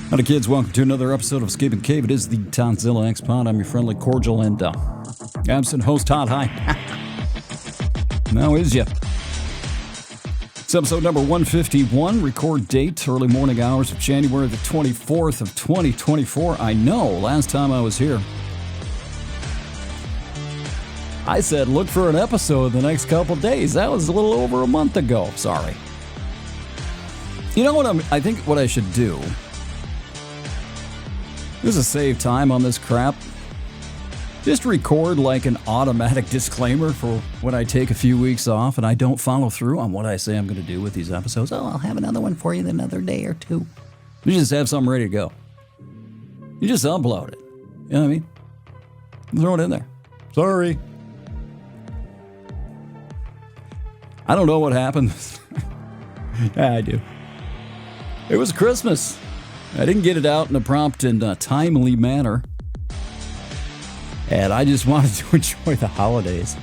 Howdy kids, welcome to another episode of Escape and Cave. It is the Tonzilla X Pod. I'm your friendly, cordial, and absent host, Todd. Hi. How is ya? It's episode number 151, record date, early morning hours of January the 24th of 2024. I know, last time I was here, I said look for an episode the next couple days. That was a little over a month ago. Sorry. You know what I think what I should do? This is save time on this crap. Just record like an automatic disclaimer for when I take a few weeks off and I don't follow through on what I say I'm going to do with these episodes. Oh, I'll have another one for you in another day or two. You just have something ready to go. You just upload it. You know what I mean? Throw it in there. Sorry. I don't know what happened. Yeah, I do. It was Christmas. I didn't get it out in a prompt and timely manner. And I just wanted to enjoy the holidays.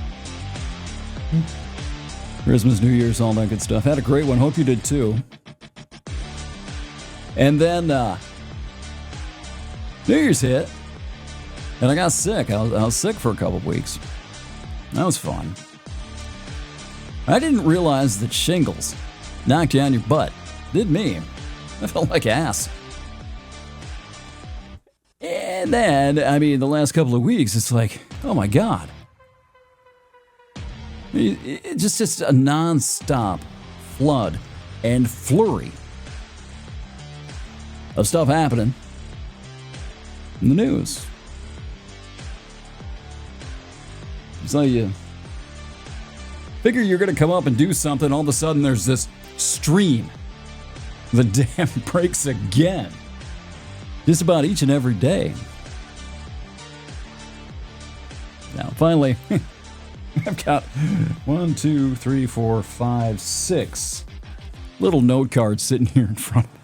Christmas, New Year's, all that good stuff. Had a great one. Hope you did too. And then New Year's hit. And I got sick. I was sick for a couple of weeks. That was fun. I didn't realize that shingles knocked you on your butt. Did me. I felt like ass. And then, I mean, the last couple of weeks, it's like, oh my God. It's just a non-stop flood and flurry of stuff happening in the news. So you figure you're going to come up and do something, all of a sudden there's this stream. The dam breaks again. Just about each and every day. Now, finally, I've got 1, 2, 3, 4, 5, 6 little note cards sitting here in front of me.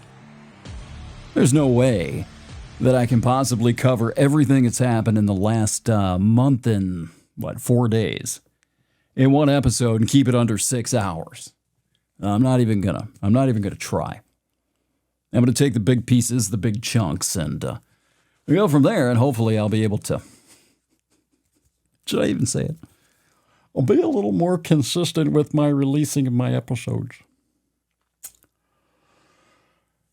There's no way that I can possibly cover everything that's happened in the last month and, 4 days in one episode and keep it under 6 hours. I'm not even gonna try. I'm going to take the big pieces, the big chunks, and we go from there, and hopefully I'll be able to, should I even say it? I'll be a little more consistent with my releasing of my episodes.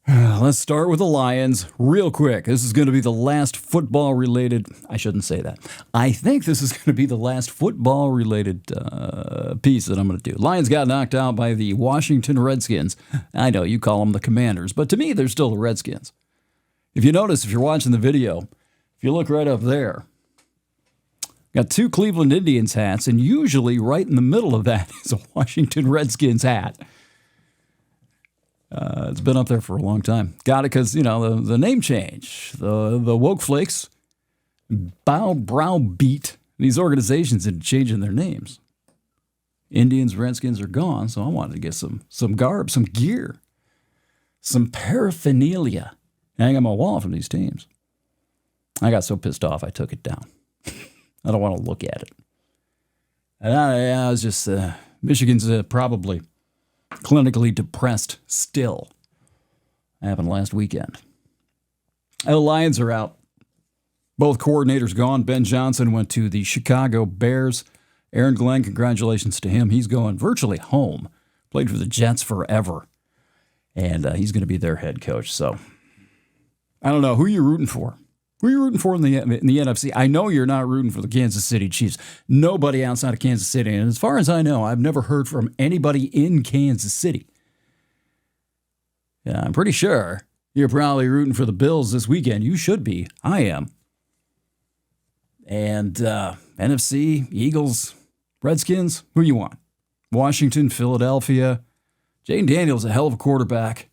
Let's start with the Lions real quick. This is going to be the last football-related, I shouldn't say that. I think this is going to be the last football-related piece that I'm going to do. Lions got knocked out by the Washington Redskins. I know, you call them the Commanders, but to me, they're still the Redskins. If you notice, if you're watching the video, if you look right up there, got 2 Cleveland Indians hats, and usually right in the middle of that is a Washington Redskins hat. It's been up there for a long time. Got it because, the name change. The woke flakes browbeat these organizations into changing their names. Indians, Redskins are gone, so I wanted to get some garb, some gear, some paraphernalia hang on my wall from these teams. I got so pissed off I took it down. I don't want to look at it. And I was just, Michigan's probably clinically depressed still. Happened last weekend. The Lions are out. Both coordinators gone. Ben Johnson went to the Chicago Bears. Aaron Glenn, congratulations to him. He's going virtually home. Played for the Jets forever. And he's going to be their head coach. So, I don't know. Who are you rooting for? Who are you rooting for in the NFC? I know you're not rooting for the Kansas City Chiefs. Nobody outside of Kansas City. And as far as I know, I've never heard from anybody in Kansas City. Yeah, I'm pretty sure you're probably rooting for the Bills this weekend. You should be. I am. And NFC, Eagles, Redskins, who you want? Washington, Philadelphia. Jayden Daniels a hell of a quarterback.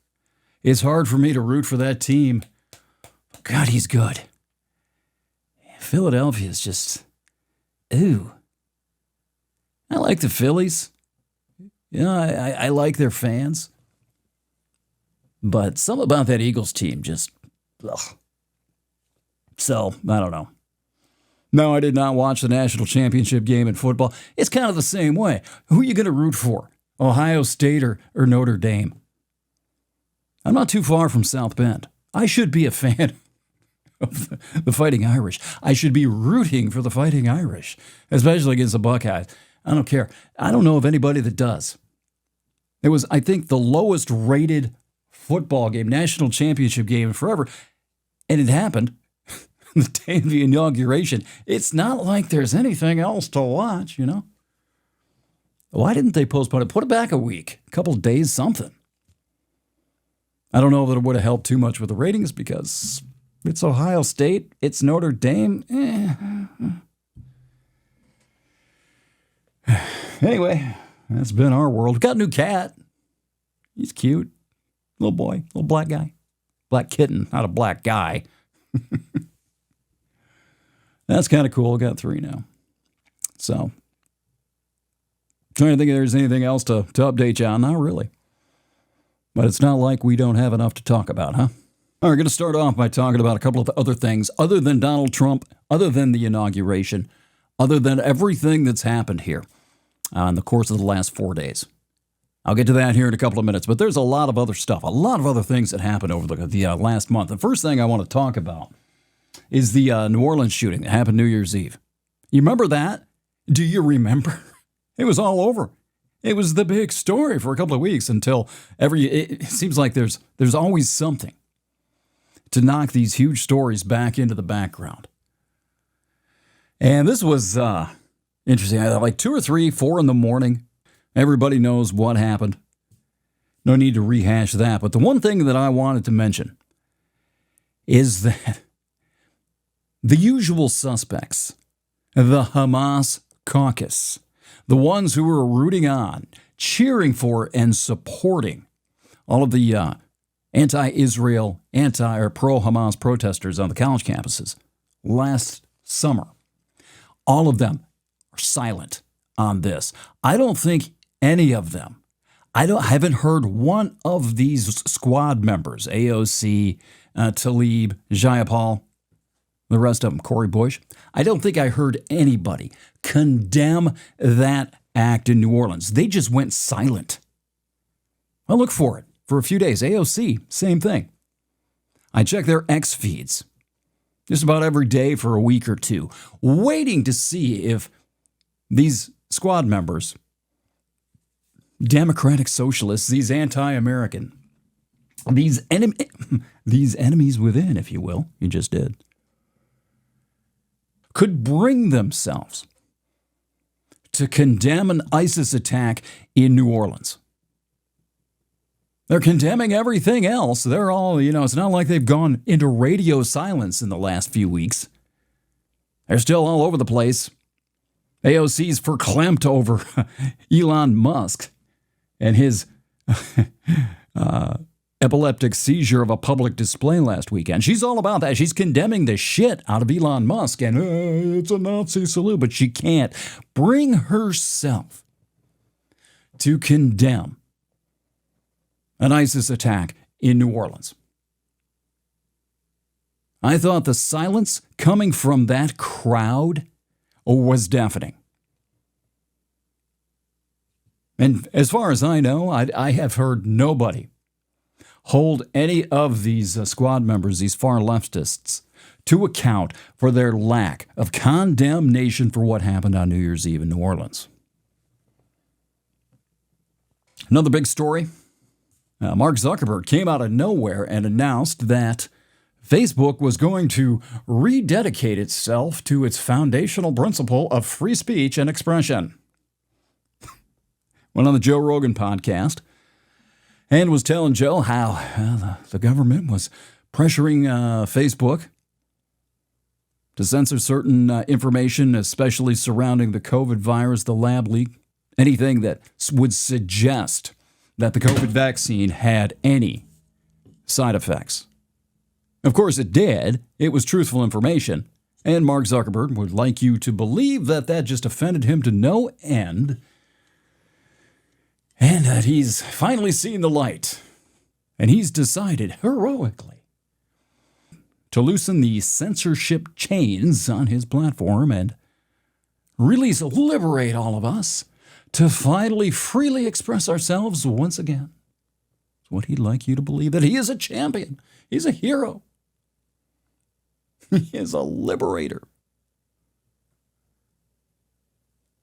It's hard for me to root for that team. God, he's good. Philadelphia is just, ooh. I like the Phillies. I like their fans. But something about that Eagles team just, ugh. So, I don't know. No, I did not watch the national championship game in football. It's kind of the same way. Who are you going to root for? Ohio State or Notre Dame? I'm not too far from South Bend. I should be a fan of the Fighting Irish. I should be rooting for the Fighting Irish, especially against the Buckeyes. I don't care. I don't know of anybody that does. It was, I think, the lowest rated football game, national championship game forever. And it happened the day of the inauguration. It's not like there's anything else to watch, you know? Why didn't they postpone it? Put it back a week, a couple of days, something. I don't know that it would have helped too much with the ratings because it's Ohio State, it's Notre Dame. Anyway, that's been our world. We've got a new cat. He's cute. Little boy, little black guy. Black kitten, not a black guy. That's kind of cool. We've got 3 now. So, trying to think if there's anything else to update you on. Not really. But it's not like we don't have enough to talk about, huh? All right, we're going to start off by talking about a couple of other things other than Donald Trump, other than the inauguration, other than everything that's happened here in the course of the last 4 days. I'll get to that here in a couple of minutes, but there's a lot of other stuff, a lot of other things that happened over the last month. The first thing I want to talk about is the New Orleans shooting that happened New Year's Eve. You remember that? Do you remember? It was all over. It was the big story for a couple of weeks until it seems like there's always something to knock these huge stories back into the background. And this was interesting. Like 2 or 3, 4 in the morning. Everybody knows what happened. No need to rehash that. But the one thing that I wanted to mention is that the usual suspects, the Hamas caucus, the ones who were rooting on, cheering for, and supporting all of the anti-Israel, or pro-Hamas protesters on the college campuses last summer, all of them are silent on this. I don't think any of them, haven't heard one of these squad members, AOC, Tlaib, Jayapal, the rest of them, Cori Bush. I don't think I heard anybody condemn that act in New Orleans. They just went silent. I'll look for it for a few days. AOC, same thing. I check their X feeds just about every day for a week or two, waiting to see if these squad members, Democratic socialists, these anti-American, these enemies within, if you will, you just did, could bring themselves to condemn an ISIS attack in New Orleans. They're condemning everything else. They're all, it's not like they've gone into radio silence in the last few weeks. They're still all over the place. AOC's verklempt over Elon Musk and his epileptic seizure of a public display last weekend. She's all about that. She's condemning the shit out of Elon Musk, and it's a Nazi salute, but she can't bring herself to condemn an ISIS attack in New Orleans. I thought the silence coming from that crowd was deafening. And as far as I know, I have heard nobody hold any of these squad members, these far leftists, to account for their lack of condemnation for what happened on New Year's Eve in New Orleans. Another big story. Mark Zuckerberg came out of nowhere and announced that Facebook was going to rededicate itself to its foundational principle of free speech and expression. Went on the Joe Rogan podcast and was telling Joe how the government was pressuring Facebook to censor certain information, especially surrounding the COVID virus, the lab leak, anything that would suggest that the COVID vaccine had any side effects. Of course, it did. It was truthful information. And Mark Zuckerberg would like you to believe that that just offended him to no end, and that he's finally seen the light. And he's decided heroically to loosen the censorship chains on his platform and really liberate all of us to finally freely express ourselves once again. It's what he'd like you to believe, that he is a champion. He's a hero. He is a liberator.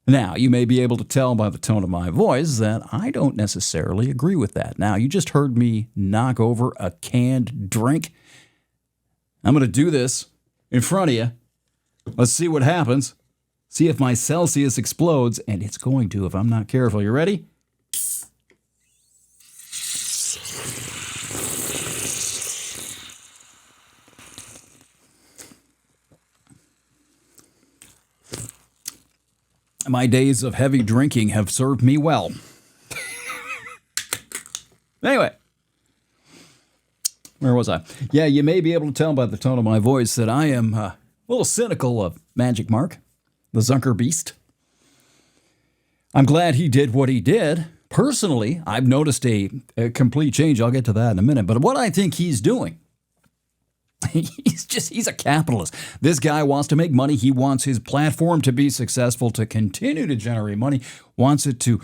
Now, you may be able to tell by the tone of my voice that I don't necessarily agree with that. Now, you just heard me knock over a canned drink. I'm going to do this in front of you. Let's see what happens. See if my Celsius explodes, and it's going to if I'm not careful. You ready? My days of heavy drinking have served me well. Anyway, where was I? Yeah, you may be able to tell by the tone of my voice that I am a little cynical of Magic Mark, the Zucker Beast. I'm glad he did what he did. Personally, I've noticed a complete change. I'll get to that in a minute. But what I think he's doing, he's a capitalist. This guy wants to make money. He wants his platform to be successful, to continue to generate money, wants it to,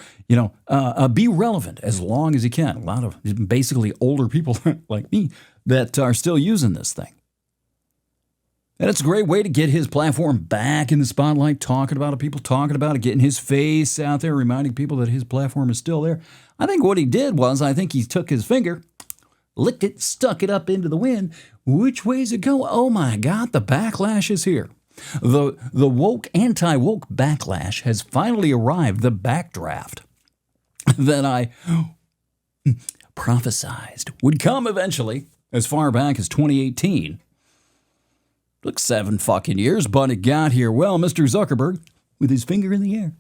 be relevant as long as he can. A lot of basically older people like me that are still using this thing. And it's a great way to get his platform back in the spotlight, talking about it, people talking about it, getting his face out there, reminding people that his platform is still there. I think what he did was, he took his finger, licked it, stuck it up into the wind. Which way's it go? Oh my God, the backlash is here. The woke, anti-woke backlash has finally arrived, the backdraft that I prophesized would come eventually, as far back as 2018. Took 7 fucking years, but it got here. Well, Mr. Zuckerberg, with his finger in the air,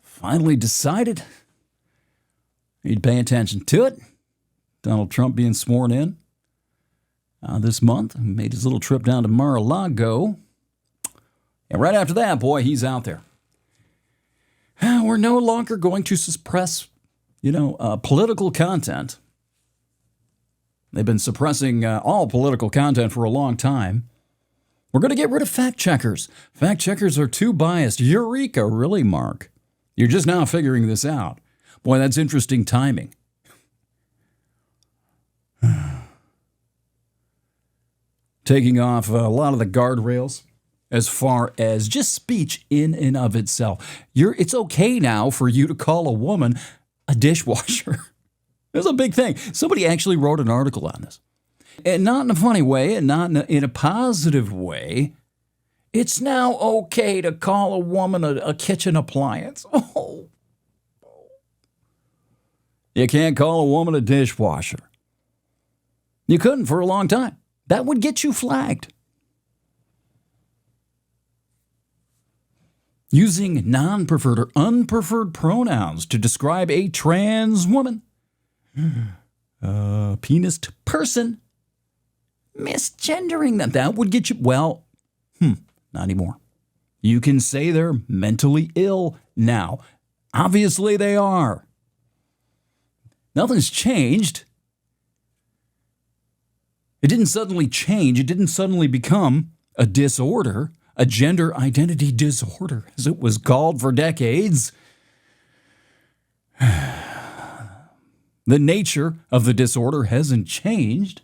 finally decided he'd pay attention to it. Donald Trump being sworn in this month, made his little trip down to Mar-a-Lago. And right after that, boy, he's out there. We're no longer going to suppress, political content. They've been suppressing all political content for a long time. We're going to get rid of fact checkers. Fact checkers are too biased. Eureka, really, Mark? You're just now figuring this out. Boy, that's interesting timing. Taking off a lot of the guardrails as far as just speech in and of itself. It's okay now for you to call a woman a dishwasher. It was a big thing. Somebody actually wrote an article on this. And not in a funny way, and not in a positive way. It's now okay to call a woman a kitchen appliance. Oh. You can't call a woman a dishwasher. You couldn't for a long time. That would get you flagged. Using non-preferred or unpreferred pronouns to describe a trans woman. Penis person, misgendering them. That would get you, not anymore. You can say they're mentally ill now. Obviously they are. Nothing's changed. It didn't suddenly change. It didn't suddenly become a disorder, a gender identity disorder, as it was called for decades. The nature of the disorder hasn't changed.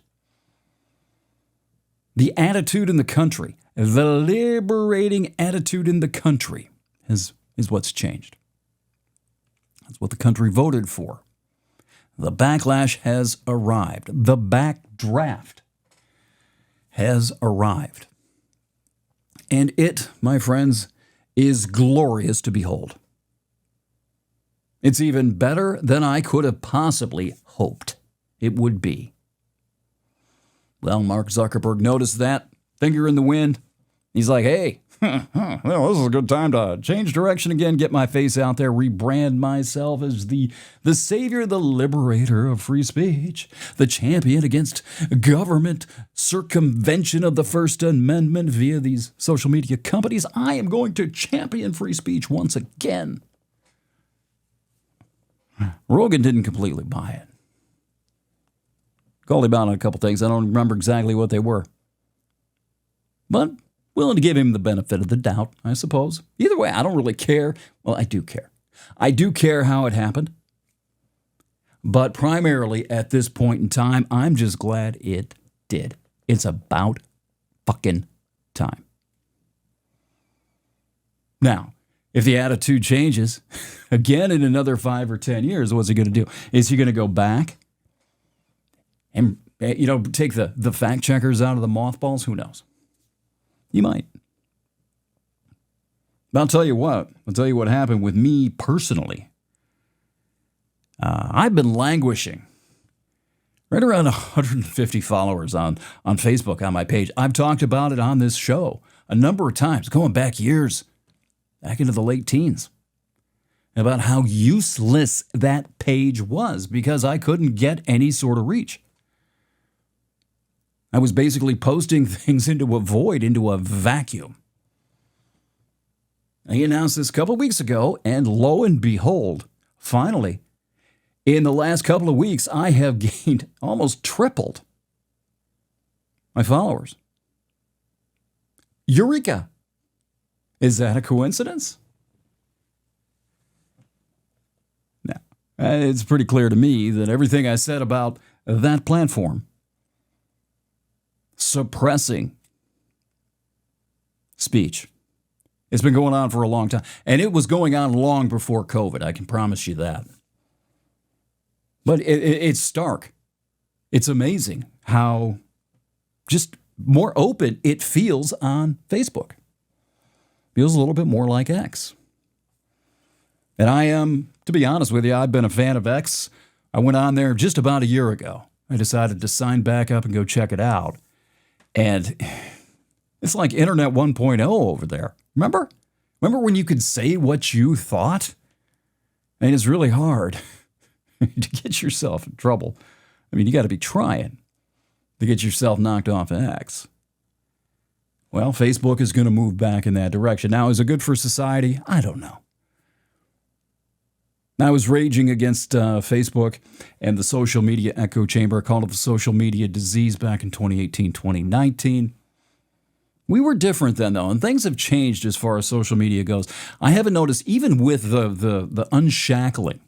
The attitude in the country, the liberating attitude in the country is what's changed. That's what the country voted for. The backlash has arrived. The backdraft has arrived. And it, my friends, is glorious to behold. It's even better than I could have possibly hoped it would be. Well, Mark Zuckerberg noticed that, finger in the wind. He's like, hey, well, this is a good time to change direction again, get my face out there, rebrand myself as the savior, the liberator of free speech, the champion against government circumvention of the First Amendment via these social media companies. I am going to champion free speech once again. Rogan didn't completely buy it. Called him out on a couple things. I don't remember exactly what they were. But willing to give him the benefit of the doubt, I suppose. Either way, I don't really care. Well, I do care. I do care how it happened. But primarily at this point in time, I'm just glad it did. It's about fucking time. Now, if the attitude changes again in another 5 or 10 years, what's he going to do? Is he going to go back and, take the fact checkers out of the mothballs? Who knows? He might. But I'll tell you what happened with me personally. I've been languishing right around 150 followers on Facebook on my page. I've talked about it on this show a number of times, going back years, back into the late teens, about how useless that page was because I couldn't get any sort of reach. I was basically posting things into a void, into a vacuum. I announced this a couple of weeks ago, and lo and behold, finally, in the last couple of weeks, I have gained almost tripled my followers. Eureka! Is that a coincidence? No. It's pretty clear to me that everything I said about that platform suppressing speech, it's been going on for a long time. And it was going on long before COVID, I can promise you that. But it's stark. It's amazing how just more open it feels on Facebook. Feels a little bit more like X. And I am, to be honest with you, I've been a fan of X. I went on there just about a year ago. I decided to sign back up and go check it out. And it's like Internet 1.0 over there. Remember when you could say what you thought? And it's really hard to get yourself in trouble. I mean, you got to be trying to get yourself knocked off X. Well, Facebook is going to move back in that direction. Now, is it good for society? I don't know. I was raging against Facebook and the social media echo chamber. I called it the social media disease back in 2018, 2019. We were different then, though, and things have changed as far as social media goes. I haven't noticed, even with the unshackling,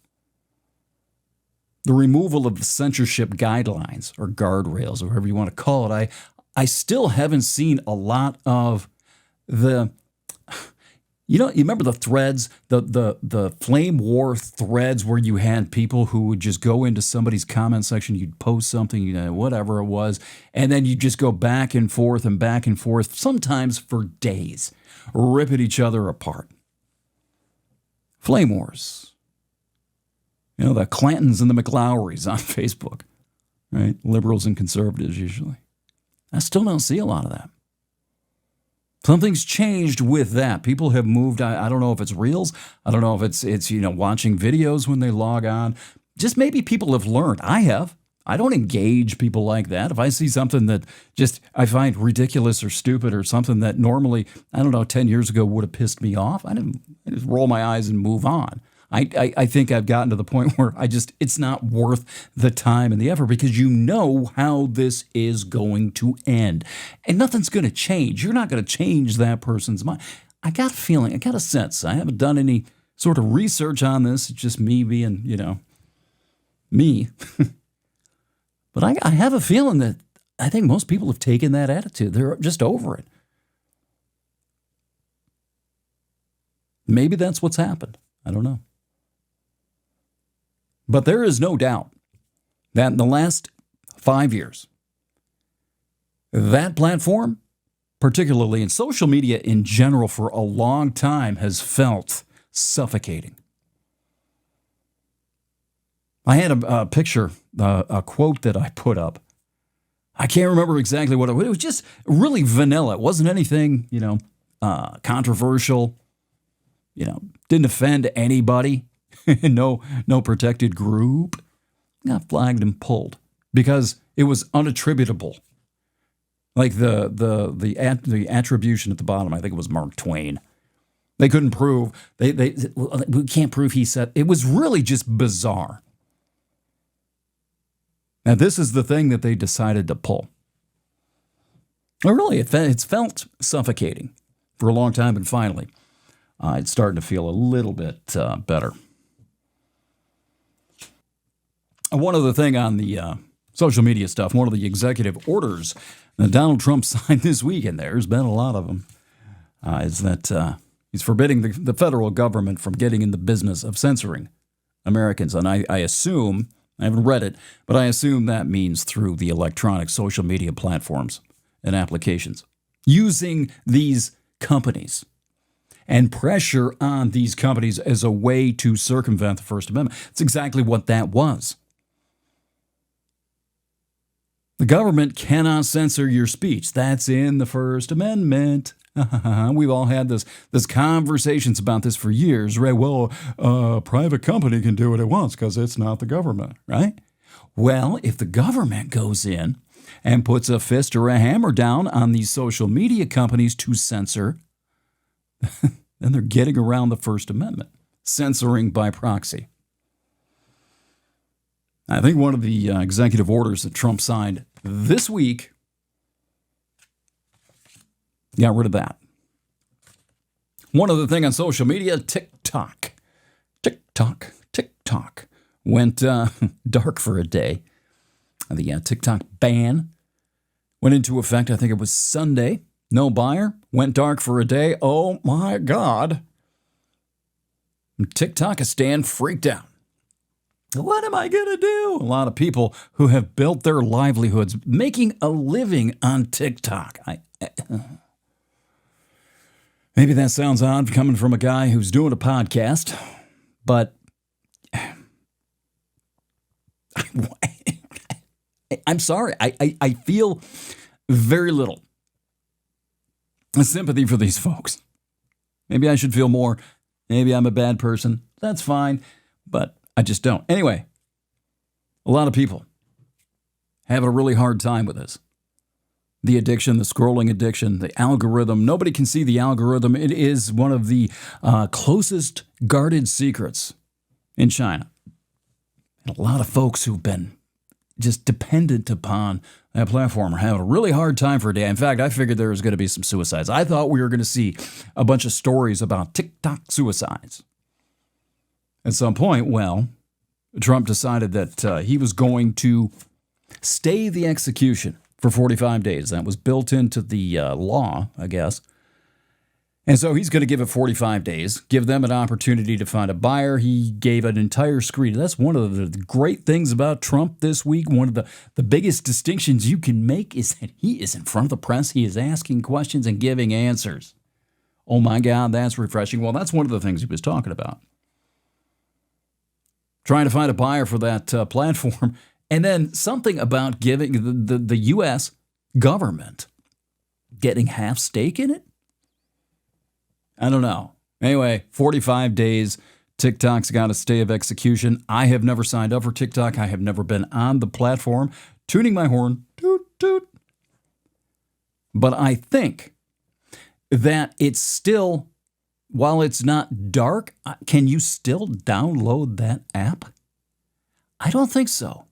the removal of the censorship guidelines or guardrails or whatever you want to call it, I still haven't seen a lot of the, you remember the threads, the flame war threads where you had people who would just go into somebody's comment section, you'd post something, whatever it was, and then you just go back and forth, sometimes for days, ripping each other apart. Flame wars. The Clantons and the McLowrys on Facebook, right? Liberals and conservatives usually. I still don't see a lot of that. Something's changed with that. People have moved. I don't know if it's reels. I don't know if it's watching videos when they log on. Just maybe people have learned. I have. I don't engage people like that. If I see something that just I find ridiculous or stupid or something that normally, 10 years ago would have pissed me off, I just roll my eyes and move on. I think I've gotten to the point where it's not worth the time and the effort because you know how this is going to end. And nothing's going to change. You're not going to change that person's mind. I got a feeling, I got a sense. I haven't done any sort of research on this. It's just me being, me. But I have a feeling that I think most people have taken that attitude. They're just over it. Maybe that's what's happened. I don't know. But there is no doubt that in the last 5 years, that platform, particularly in social media in general for a long time, has felt suffocating. I had a picture, a quote that I put up. I can't remember exactly what it was. It was just really vanilla. It wasn't anything, controversial. Didn't offend anybody. No protected group. Got flagged and pulled because it was unattributable. Like the attribution at the bottom, I think it was Mark Twain. They couldn't prove. We can't prove he said. It was really just bizarre. Now this is the thing that they decided to pull. Well, really, it's felt suffocating for a long time, and finally, it's starting to feel a little bit better. One other thing on the social media stuff, one of the executive orders that Donald Trump signed this week, and there's been a lot of them, is that he's forbidding the federal government from getting in the business of censoring Americans. And I assume, I haven't read it, but I assume that means through the electronic social media platforms and applications, using these companies and pressure on these companies as a way to circumvent the First Amendment. It's exactly what that was. The government cannot censor your speech. That's in the First Amendment. We've all had this conversations about this for years, right? Well, a private company can do what it wants because it's not the government, right? Well, if the government goes in and puts a fist or a hammer down on these social media companies to censor, then they're getting around the First Amendment, censoring by proxy. I think one of the executive orders that Trump signed this week got rid of that. One other thing on social media, TikTok went dark for a day. The TikTok ban went into effect, I think it was Sunday. No buyer, went dark for a day. Oh my God. TikTokistan freaked out. What am I going to do? A lot of people who have built their livelihoods making a living on TikTok. Maybe that sounds odd coming from a guy who's doing a podcast, but I'm sorry. I feel very little sympathy for these folks. Maybe I should feel more. Maybe I'm a bad person. That's fine, but I just don't. Anyway, a lot of people having a really hard time with this. The addiction, the scrolling addiction, the algorithm. Nobody can see the algorithm. It is one of the closest guarded secrets in China. And a lot of folks who've been just dependent upon that platform are having a really hard time for a day. In fact, I figured there was going to be some suicides. I thought we were going to see a bunch of stories about TikTok suicides. At some point, well, Trump decided that he was going to stay the execution for 45 days. That was built into the law, I guess. And so he's going to give it 45 days, give them an opportunity to find a buyer. He gave an entire screen. That's one of the great things about Trump this week. One of the biggest distinctions you can make is that he is in front of the press. He is asking questions and giving answers. Oh my God, that's refreshing. Well, that's one of the things he was talking about. Trying to find a buyer for that platform. And then something about giving the U.S. government getting half stake in it? I don't know. Anyway, 45 days. TikTok's got a stay of execution. I have never signed up for TikTok. I have never been on the platform. Tooting my horn. Toot, toot. But I think that it's still, while it's not dark, can you still download that app? I don't think so.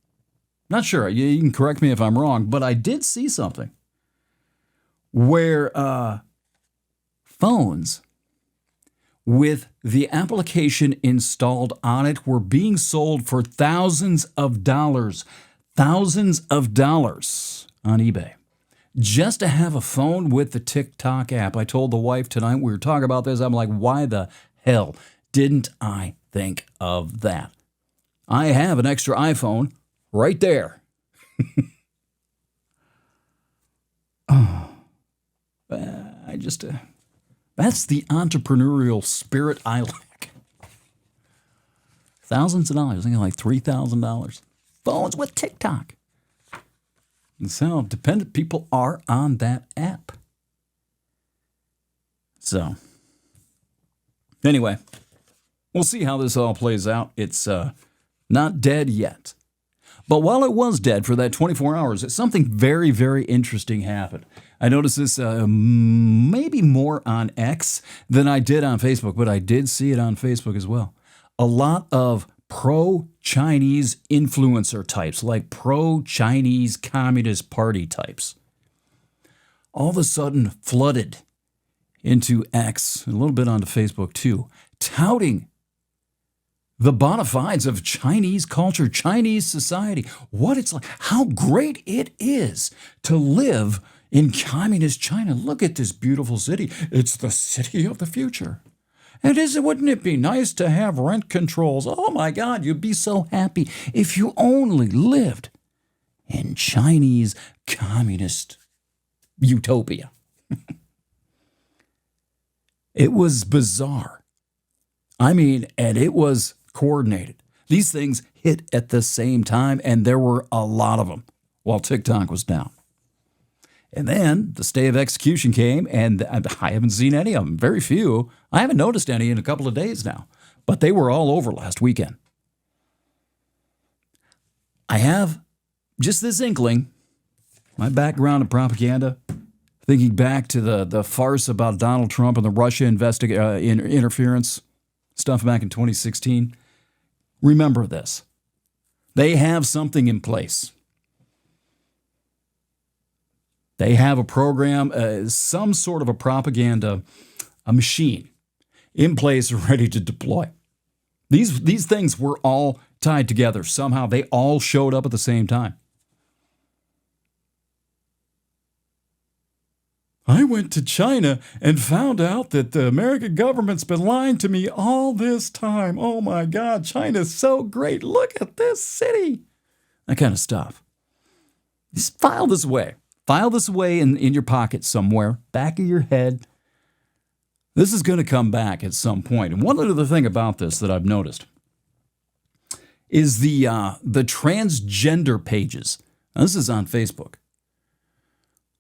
Not sure. You can correct me if I'm wrong, but I did see something where phones with the application installed on it were being sold for thousands of dollars on eBay. Just to have a phone with the TikTok app. I told the wife tonight, we were talking about this, I'm like, why the hell didn't I think of that? I have an extra iPhone right there. That's the entrepreneurial spirit I lack. Thousands of dollars, I think like $3,000. Phones with TikTok. That's how dependent people are on that app. So, anyway, we'll see how this all plays out. It's not dead yet. But while it was dead for that 24 hours, something very, very interesting happened. I noticed this maybe more on X than I did on Facebook, but I did see it on Facebook as well. A lot of pro-Chinese influencer types, like pro-Chinese Communist Party types, all of a sudden flooded into X, a little bit onto Facebook too, touting the bona fides of Chinese culture, Chinese society, what it's like, how great it is to live in communist China. Look at this beautiful city. It's the city of the future. And wouldn't it be nice to have rent controls? Oh my God, you'd be so happy if you only lived in Chinese communist utopia. It was bizarre. I mean, and it was coordinated. These things hit at the same time, and there were a lot of them while TikTok was down. And then the stay of execution came, and I haven't seen any of them, very few. I haven't noticed any in a couple of days now, but they were all over last weekend. I have just this inkling, my background in propaganda, thinking back to the farce about Donald Trump and the Russia interference stuff back in 2016. Remember this. They have something in place. They have a program, some sort of a propaganda, a machine in place ready to deploy. These things were all tied together. Somehow they all showed up at the same time. I went to China and found out that the American government's been lying to me all this time. Oh my God, China's so great. Look at this city. That kind of stuff. Just file this away. File this away in your pocket somewhere, back of your head. This is going to come back at some point. And one other thing about this that I've noticed is the transgender pages. Now, this is on Facebook.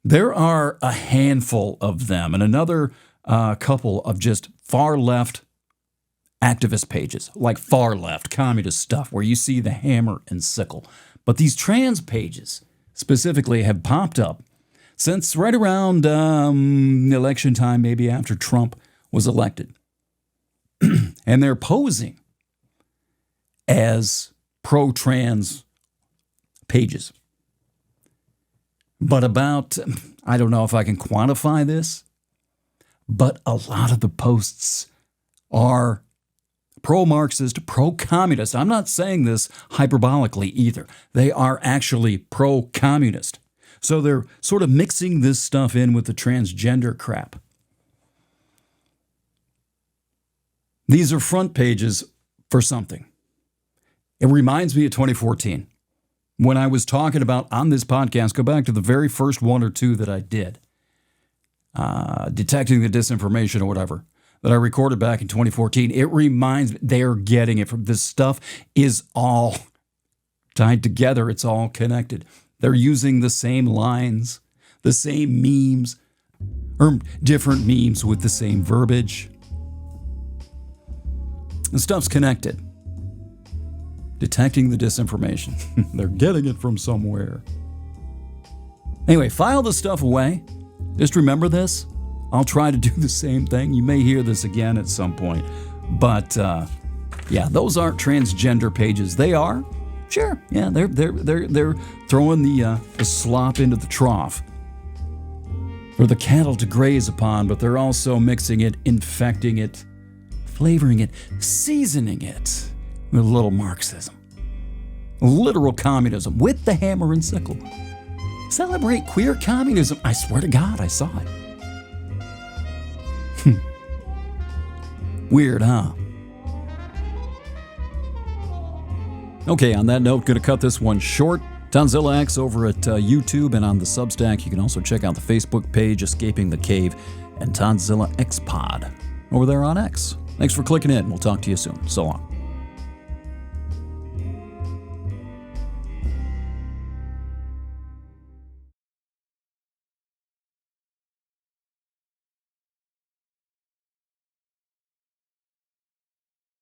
There are a handful of them and another couple of just far left activist pages, like far left communist stuff where you see the hammer and sickle. But these trans pages specifically have popped up since right around election time, maybe after Trump was elected. And they're posing as pro-trans pages. But about, I don't know if I can quantify this, but a lot of the posts are pro-Marxist, pro-communist. I'm not saying this hyperbolically either. They are actually pro-communist. So they're sort of mixing this stuff in with the transgender crap. These are front pages for something. It reminds me of 2014. When I was talking about on this podcast, go back to the very first one or two that I did, detecting the disinformation or whatever, that I recorded back in 2014. It reminds me, they're getting it from this stuff is all tied together. It's all connected. They're using the same lines, the same memes, or different memes with the same verbiage. The stuff's connected. Detecting the disinformation. They're getting it from somewhere. Anyway, file this stuff away. Just remember this. I'll try to do the same thing. You may hear this again at some point. But, yeah, those aren't transgender pages. They are. Sure. Yeah, they're throwing the slop into the trough for the cattle to graze upon, but they're also mixing it, infecting it, flavoring it, seasoning it with a little Marxism, literal communism with the hammer and sickle. Celebrate queer communism. I swear to God, I saw it. Weird, huh? Okay, on that note, going to cut this one short. Tonzilla X over at YouTube and on the Substack. You can also check out the Facebook page, Escaping the Cave, and Tonzilla X Pod over there on X. Thanks for clicking in. We'll talk to you soon. So long.